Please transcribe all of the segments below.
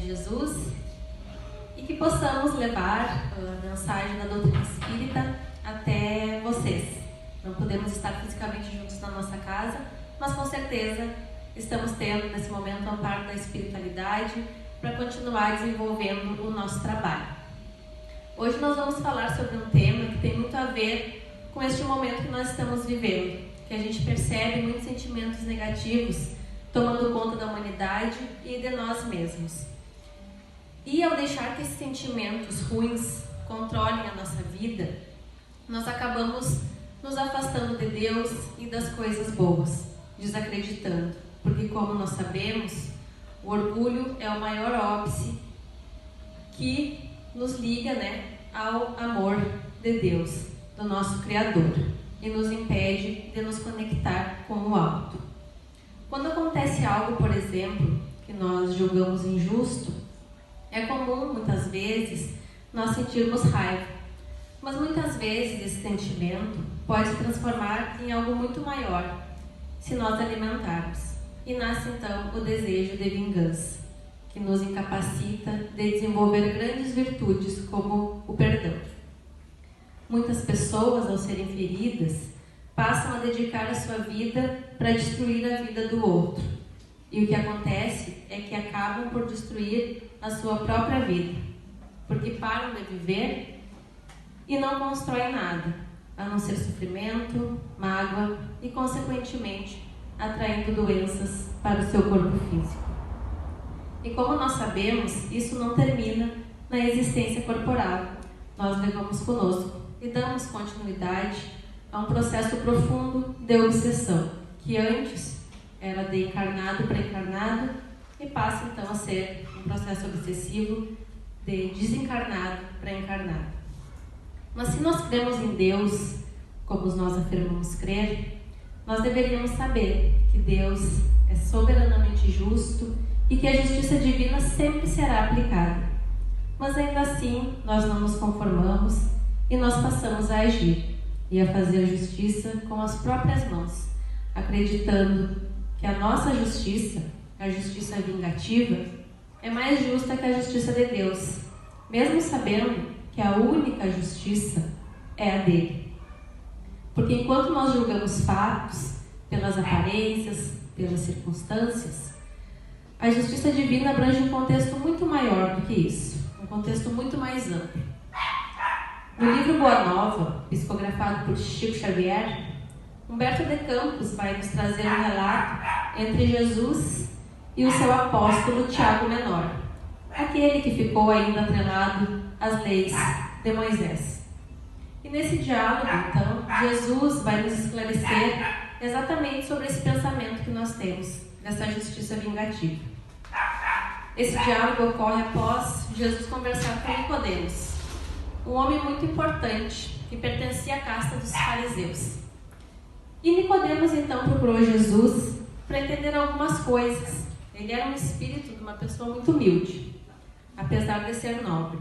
Jesus e que possamos levar a mensagem da doutrina espírita até vocês. Não podemos estar fisicamente juntos na nossa casa, mas com certeza estamos tendo nesse momento o amparo da espiritualidade para continuar desenvolvendo o nosso trabalho. Hoje nós vamos falar sobre um tema que tem muito a ver com este momento que nós estamos vivendo, que a gente percebe muitos sentimentos negativos tomando conta da humanidade e de nós mesmos. E ao deixar que esses sentimentos ruins controlem a nossa vida, nós acabamos nos afastando de Deus e das coisas boas, desacreditando, porque como nós sabemos, o orgulho é o maior óbice que nos liga, ao amor de Deus, do nosso Criador, e nos impede de nos conectar com o alto. Quando acontece algo, por exemplo, que nós julgamos injusto, é comum, muitas vezes, nós sentirmos raiva. Mas muitas vezes esse sentimento pode se transformar em algo muito maior, se nós alimentarmos. E nasce então o desejo de vingança, que nos incapacita de desenvolver grandes virtudes como o perdão. Muitas pessoas, ao serem feridas, passam a dedicar a sua vida para destruir a vida do outro. E o que acontece é que acabam por destruir a sua própria vida, porque param de viver e não constroem nada, a não ser sofrimento, mágoa e, consequentemente, atraindo doenças para o seu corpo físico. E como nós sabemos, isso não termina na existência corporal. Nós levamos conosco e damos continuidade a um processo profundo de obsessão, que antes era de encarnado para encarnado e passa então a ser um processo obsessivo de desencarnado para encarnado. Mas se nós cremos em Deus, como nós afirmamos crer, nós deveríamos saber que Deus é soberanamente justo e que a justiça divina sempre será aplicada. Mas ainda assim, nós não nos conformamos e nós passamos a agir e a fazer justiça com as próprias mãos, acreditando que a nossa justiça, a justiça vingativa, é mais justa que a justiça de Deus, mesmo sabendo que a única justiça é a dele. Porque enquanto nós julgamos fatos pelas aparências, pelas circunstâncias, a justiça divina abrange um contexto muito maior do que isso, um contexto muito mais amplo. No livro Boa Nova, psicografado por Chico Xavier, Humberto de Campos vai nos trazer um relato entre Jesus e o seu apóstolo Tiago Menor, aquele que ficou ainda atrelado às leis de Moisés. E nesse diálogo, então, Jesus vai nos esclarecer exatamente sobre esse pensamento que nós temos, dessa justiça vingativa. Esse diálogo ocorre após Jesus conversar com Nicodemos, um homem muito importante que pertencia à casta dos fariseus. E Nicodemos então procurou Jesus para entender algumas coisas. Ele era um espírito de uma pessoa muito humilde, apesar de ser nobre.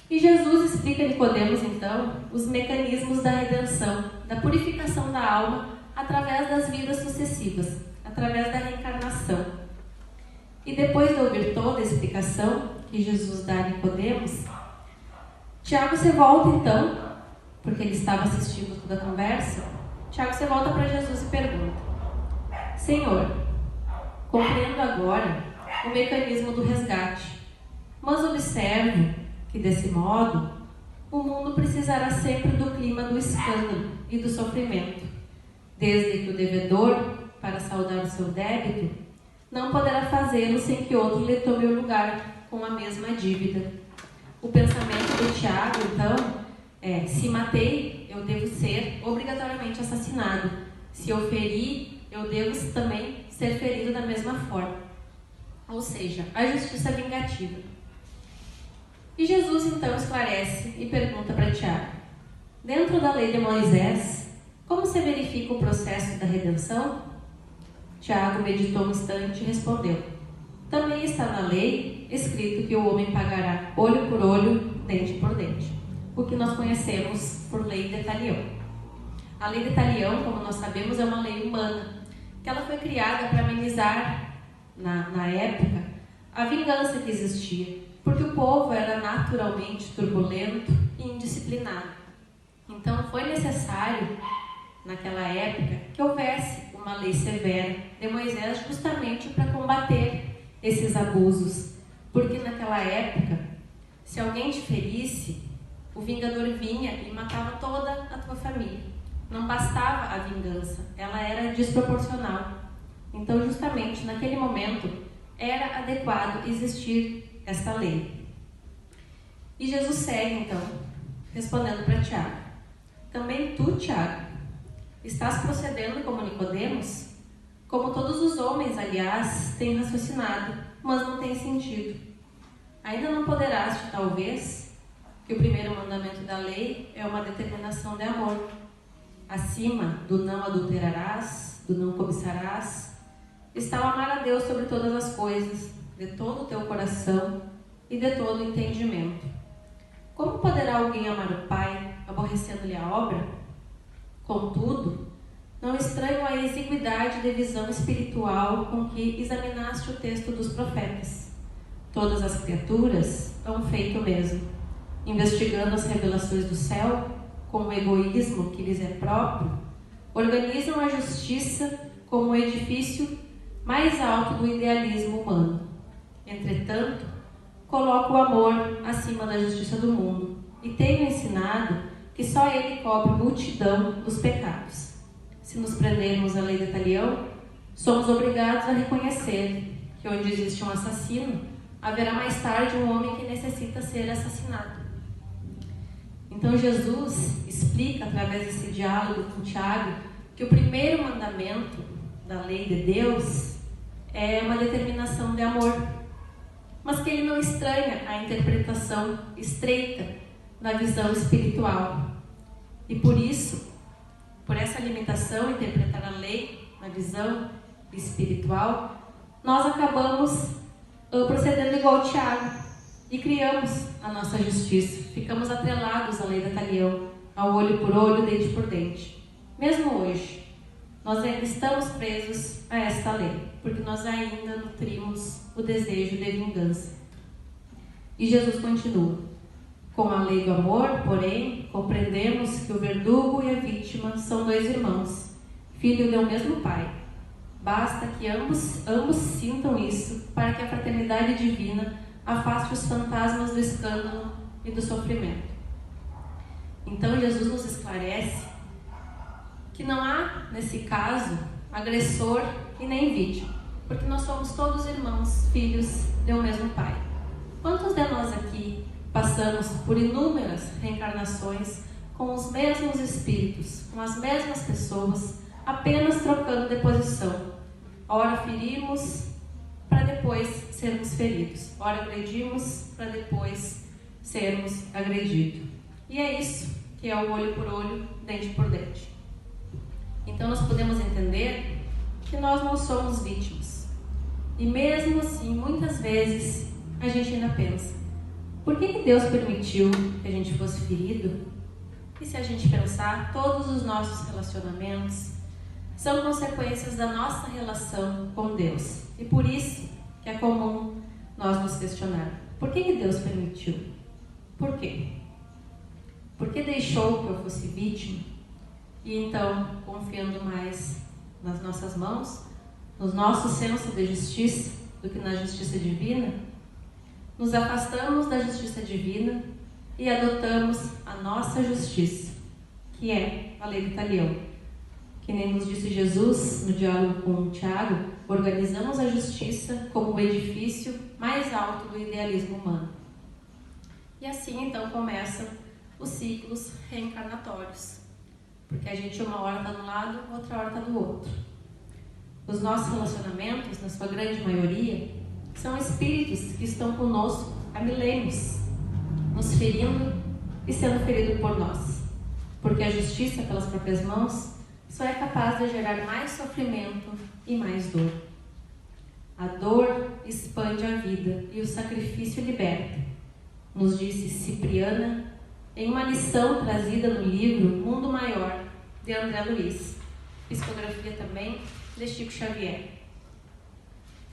E Jesus explica a Nicodemos então os mecanismos da redenção, da purificação da alma através das vidas sucessivas, através da reencarnação. E depois de ouvir toda a explicação que Jesus dá a Nicodemos, Tiago se volta então, porque ele estava assistindo toda a conversa, Tiago se volta para Jesus e pergunta: Senhor, compreendo agora o mecanismo do resgate, mas observo que desse modo o mundo precisará sempre do clima do escândalo e do sofrimento, desde que o devedor, para saldar o seu débito, não poderá fazê-lo sem que outro lhe tome o lugar com a mesma dívida. O pensamento de Tiago, então, é: se matei, eu devo ser obrigatoriamente assassinado. Se eu feri, eu devo também ser ferido da mesma forma. Ou seja, a justiça vingativa. E Jesus, então, esclarece e pergunta para Tiago: dentro da lei de Moisés, como se verifica o processo da redenção? Tiago meditou um instante e respondeu: também está na lei escrito que o homem pagará olho por olho, dente por dente, o que nós conhecemos por lei de Talião. A lei de Talião, como nós sabemos, é uma lei humana, que ela foi criada para amenizar, na época, a vingança que existia, porque o povo era naturalmente turbulento e indisciplinado. Então foi necessário, naquela época, que houvesse uma lei severa de Moisés justamente para combater esses abusos. Porque naquela época, se alguém te ferisse, o vingador vinha e matava toda a tua família. Não bastava a vingança, ela era desproporcional. Então, justamente naquele momento, era adequado existir esta lei. E Jesus segue, então, respondendo para Tiago: também tu, Tiago, estás procedendo como Nicodemos? Como todos os homens, aliás, têm raciocinado, mas não tem sentido. Ainda não ponderaste, talvez, que o primeiro mandamento da lei é uma determinação de amor. Acima do não adulterarás, do não cobiçarás, está o amar a Deus sobre todas as coisas, de todo o teu coração e de todo o entendimento. Como poderá alguém amar o Pai, aborrecendo-lhe a obra? Contudo, não estranho a exiguidade de visão espiritual com que examinaste o texto dos profetas. Todas as criaturas hão feito o mesmo, investigando as revelações do céu, com o egoísmo que lhes é próprio, organizam a justiça como o edifício mais alto do idealismo humano. Entretanto, coloco o amor acima da justiça do mundo e tenho ensinado que só ele cobre multidão dos pecados. Se nos prendermos à lei de Talião, somos obrigados a reconhecer que onde existe um assassino, haverá mais tarde um homem que necessita ser assassinado. Então Jesus explica, através desse diálogo com Tiago, que o primeiro mandamento da lei de Deus é uma determinação de amor, mas que ele não estranha a interpretação estreita da visão espiritual. E por isso, por essa limitação em interpretar a lei na visão espiritual, nós acabamos procedendo igual Tiago e criamos a nossa justiça. Ficamos atrelados à lei da Talião, ao olho por olho, dente por dente. Mesmo hoje, nós ainda estamos presos a esta lei, porque nós ainda nutrimos o desejo de vingança. E Jesus continua: com a lei do amor, porém, compreendemos que o verdugo e a vítima são dois irmãos, filho de um mesmo pai. Basta que ambos sintam isso para que a fraternidade divina afaste os fantasmas do escândalo e do sofrimento. Então Jesus nos esclarece que não há, nesse caso, agressor e nem vítima, porque nós somos todos irmãos, filhos de um mesmo pai. Quantos de nós aqui passamos por inúmeras reencarnações com os mesmos espíritos, com as mesmas pessoas, apenas trocando de posição? Ora ferimos para depois sermos feridos, ora agredimos para depois sermos agredidos. E é isso que é o olho por olho, dente por dente. Então nós podemos entender que nós não somos vítimas. E mesmo assim, muitas vezes, a gente ainda pensa: por que Deus permitiu que a gente fosse ferido? E se a gente pensar, todos os nossos relacionamentos são consequências da nossa relação com Deus. E por isso que é comum nós nos questionar: por que Deus permitiu? Por quê? Por que deixou que eu fosse vítima? E então, confiando mais nas nossas mãos, no nosso senso de justiça, do que na justiça divina, nos afastamos da justiça divina e adotamos a nossa justiça, que é a lei de Talião. Que nem nos disse Jesus no diálogo com Tiago, organizamos a justiça como o edifício mais alto do idealismo humano. E assim então começam os ciclos reencarnatórios, porque a gente uma hora está de um lado, outra hora está do outro. Os nossos relacionamentos, na sua grande maioria, são espíritos que estão conosco há milênios, nos ferindo e sendo feridos por nós, porque a justiça pelas próprias mãos só é capaz de gerar mais sofrimento e mais dor. A dor expande a vida e o sacrifício liberta, nos disse Cipriana em uma lição trazida no livro Mundo Maior, de André Luiz, psicografia também de Chico Xavier.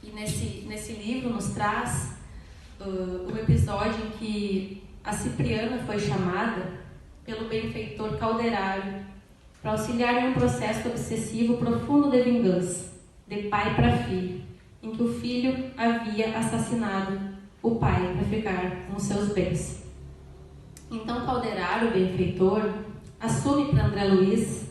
E nesse livro nos traz o episódio em que a Cipriana foi chamada pelo benfeitor Calderário para auxiliar em um processo obsessivo profundo de vingança, de pai para filho, em que o filho havia assassinado o pai para ficar com seus bens. Então Calderário, o benfeitor, assume para André Luiz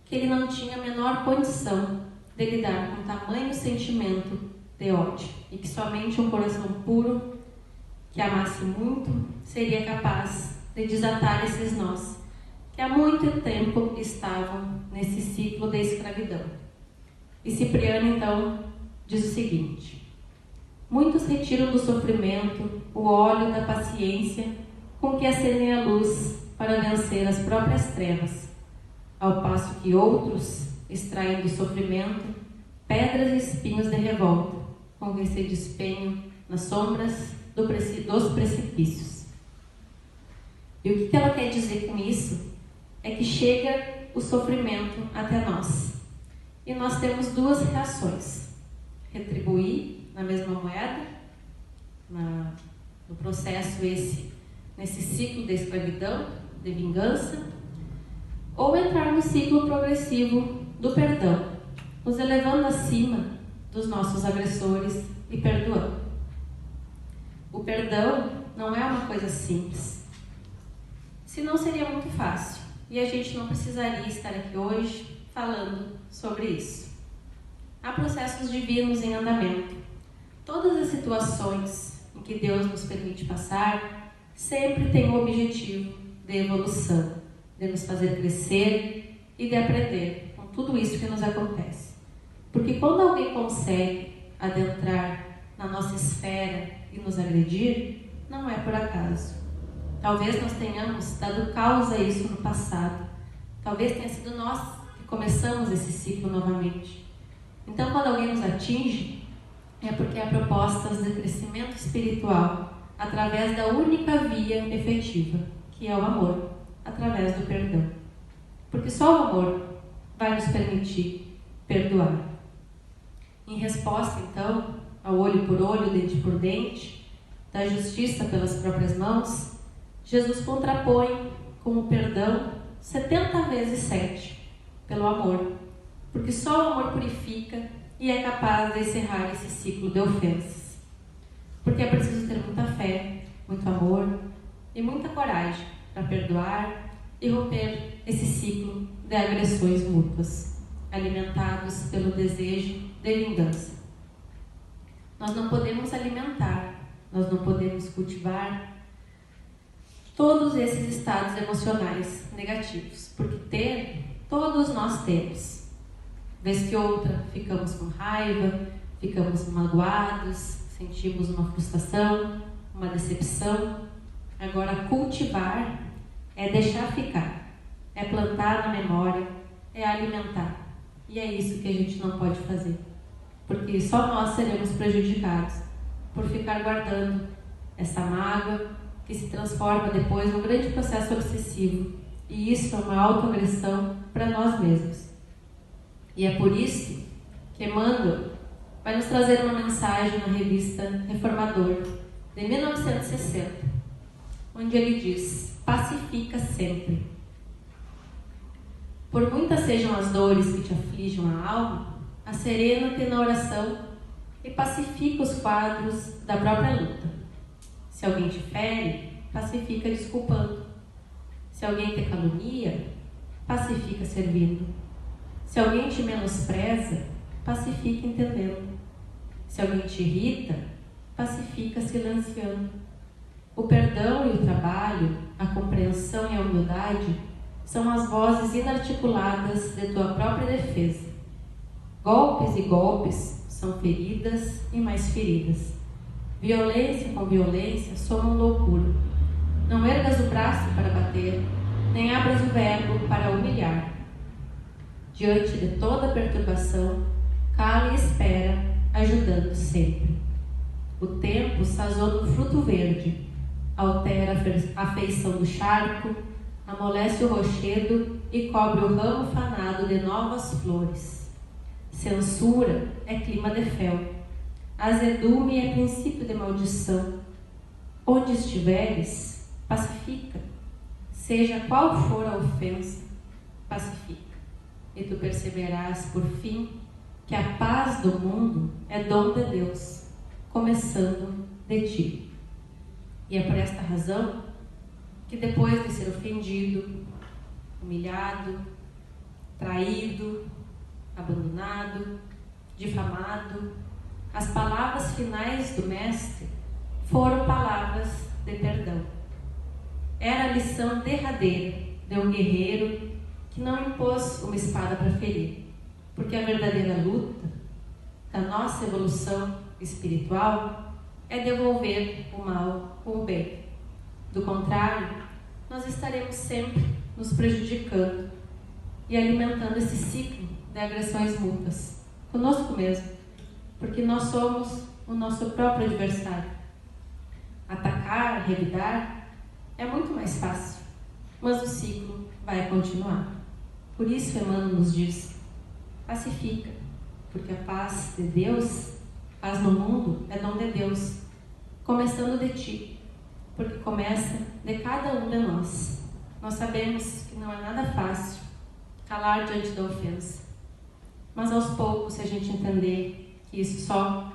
que ele não tinha a menor condição de lidar com tamanho sentimento de ódio e que somente um coração puro, que amasse muito, seria capaz de desatar esses nós que há muito tempo estavam nesse ciclo de escravidão. E Cipriano então diz o seguinte: muitos retiram do sofrimento o óleo da paciência com que acendem a luz para vencer as próprias trevas, ao passo que outros extraem do sofrimento pedras e espinhos de revolta com que se despenham nas sombras dos precipícios. E o que ela quer dizer com isso é que chega o sofrimento até nós. E nós temos duas reações: retribuir na mesma moeda, no processo nesse ciclo de escravidão, de vingança, ou entrar no ciclo progressivo do perdão, nos elevando acima dos nossos agressores e perdoando. O perdão não é uma coisa simples, senão seria muito fácil. E a gente não precisaria estar aqui hoje falando sobre isso. Há processos divinos em andamento. Todas as situações em que Deus nos permite passar sempre têm o objetivo de evolução, de nos fazer crescer e de aprender com tudo isso que nos acontece. Porque quando alguém consegue adentrar na nossa esfera e nos agredir, não é por acaso. Talvez nós tenhamos dado causa a isso no passado. Talvez tenha sido nós que começamos esse ciclo novamente. Então, quando alguém nos atinge, é porque há propostas de crescimento espiritual através da única via efetiva, que é o amor, através do perdão. Porque só o amor vai nos permitir perdoar. Em resposta, então, ao olho por olho, dente por dente, da justiça pelas próprias mãos, Jesus contrapõe com o perdão 70 vezes 7 pelo amor, porque só o amor purifica e é capaz de encerrar esse ciclo de ofensas. Porque é preciso ter muita fé, muito amor e muita coragem para perdoar e romper esse ciclo de agressões mútuas, alimentados pelo desejo de vingança. Nós não podemos alimentar, nós não podemos cultivar todos esses estados emocionais negativos, porque todos nós temos. Vez que outra, ficamos com raiva, ficamos magoados, sentimos uma frustração, uma decepção. Agora, cultivar é deixar ficar, é plantar na memória, é alimentar. E é isso que a gente não pode fazer, porque só nós seremos prejudicados por ficar guardando essa mágoa, que se transforma depois num grande processo obsessivo. E isso é uma autoagressão para nós mesmos. E é por isso que Emmanuel vai nos trazer uma mensagem na revista Reformador, de 1960, onde ele diz: pacifica sempre. Por muitas sejam as dores que te afligem a alma, acerena-te na oração e pacifica os quadros da própria luta. Se alguém te fere, pacifica desculpando. Se alguém te calunia, pacifica servindo. Se alguém te menospreza, pacifica entendendo. Se alguém te irrita, pacifica silenciando. O perdão e o trabalho, a compreensão e a humildade são as vozes inarticuladas de tua própria defesa. Golpes e golpes são feridas e mais feridas. Violência com violência somam loucura. Não ergas o braço para bater, nem abras o verbo para humilhar. Diante de toda perturbação, cala e espera, ajudando sempre. O tempo sazona um fruto verde, altera a feição do charco, amolece o rochedo e cobre o ramo fanado de novas flores. Censura é clima de fel. azedume é princípio de maldição. Onde estiveres, pacifica. Seja qual for a ofensa, pacifica. E tu perceberás, por fim, que a paz do mundo é dom de Deus, começando de ti. E é por esta razão que depois de ser ofendido, humilhado, traído, abandonado, difamado, as palavras finais do Mestre foram palavras de perdão. Era a lição derradeira de um guerreiro que não impôs uma espada para ferir, porque a verdadeira luta da nossa evolução espiritual é devolver o mal com o bem. Do contrário, nós estaremos sempre nos prejudicando e alimentando esse ciclo de agressões mútuas conosco mesmo, porque nós somos o nosso próprio adversário. Atacar, revidar é muito mais fácil, mas o ciclo vai continuar. Por isso Emmanuel nos diz: pacifica, porque a paz de Deus, paz no mundo, é dom de Deus, começando de ti, porque começa de cada um de nós. Nós sabemos que não é nada fácil calar diante da ofensa, mas aos poucos, se a gente entender que isso só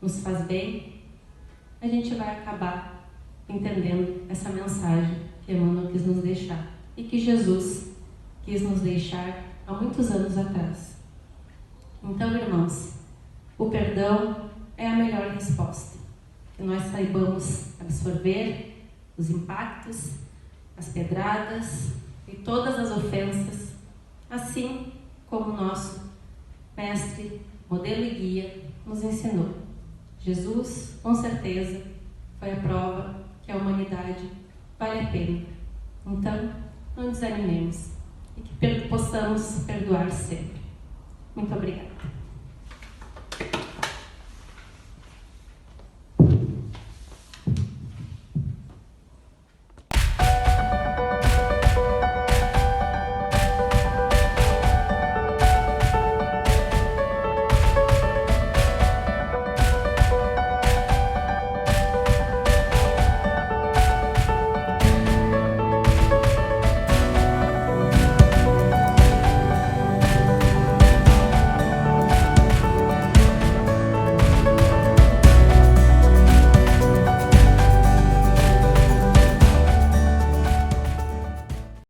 nos faz bem, a gente vai acabar entendendo essa mensagem que Emmanuel quis nos deixar e que Jesus quis nos deixar há muitos anos atrás. Então, irmãos, o perdão é a melhor resposta, que nós saibamos absorver os impactos, as pedradas e todas as ofensas, assim como o nosso Mestre, modelo e guia, nos ensinou. Jesus, com certeza, foi a prova que a humanidade vale a pena. Então, não desanimemos e que possamos perdoar sempre. Muito obrigada.